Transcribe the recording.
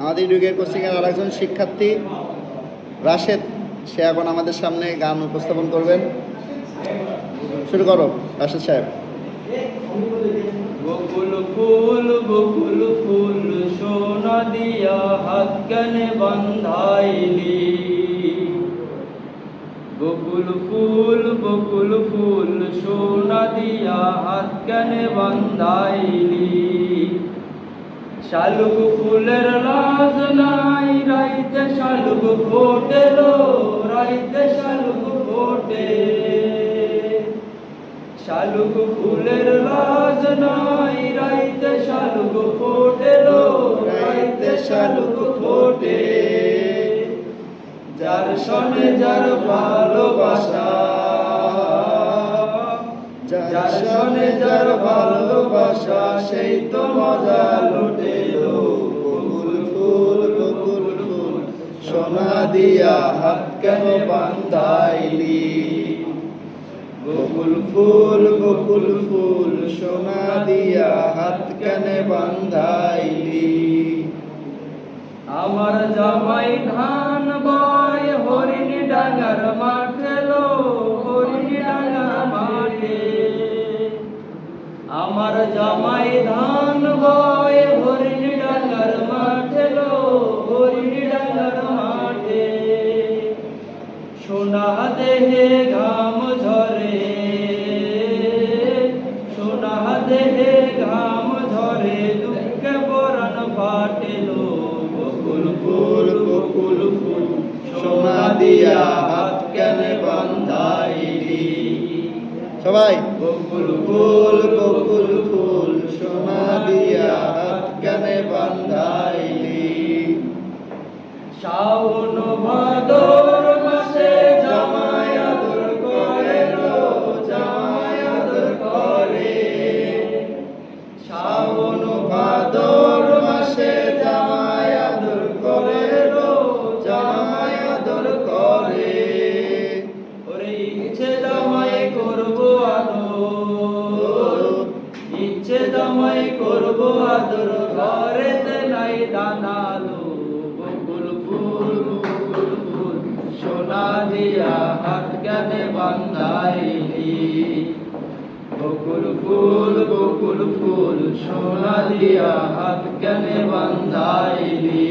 আমাদের যুগের কোচিংয়ের আরেকজন শিক্ষার্থী রাশেদ, সে এখন আমাদের সামনে গান উপস্থাপন করবেন। শুরু করো রাশেদ সাহেব। বকুল ফুল সোনা দিয়া হাত কানে বান্ধাইলি। বকুল ফুল সোনা দিয়া হাত কানে বান্ধাইলি। শালুক ফুলের লাজ নাই রাইতে শালুক ফোটেলো, রাইতে শালুক ফোটে। শালুক ফুলের লাজ নাই রাইতে শালুক ফোটেলো, রাইতে শালুক ফোটে। যার সনে যার ভালোবাসা, যার সনে যার ভালোবাসা, সেই তো মজা লুটেলো। বকুল ফুল সোনা দিয়া হাত কানে বান্ধাইলি। বকুল ফুল সোনা দিয়া হাত কানে বান্ধাইলি। আমার জামাই ধান বয় হরিণ ডাঙ্গার মাঠে লো, হরিণ ডাঙ্গার মাঠে। আমার জামাই ধান বয় হরিণ ডাঙ্গার মাঠে লো, হরিণ ডাঙ্গার মাঠে। সোনা দেহে ঘাম ঝরে, সোনা দেহে ঘাম ঝরে, দুঃখে পরাণ ফাটেলো। বকুল ফুল সোনা দিয়া হাত কানে বান্ধাইলি। সবাই বকুল ফুল সোনা দিয়া হাত কানে বান্ধাইলি। শ্রাবণ ভাদর মাসে জামাই আদর করে লো, জামাই আদর করে। শ্রাবণ ভাদর মাসে জামাই আদর করে লো, জামাই আদর করে। ওরে ইচ্ছে জামাই করবো আদর, ইচ্ছে জামাই করবো আদর, ঘরেতে নাই দানালো। বকুল ফুল সোনা দিয়া হাত কানে বান্ধাইলি। বকুল ফুল সোনা দিয়া হাত কানে বান্ধাইলি।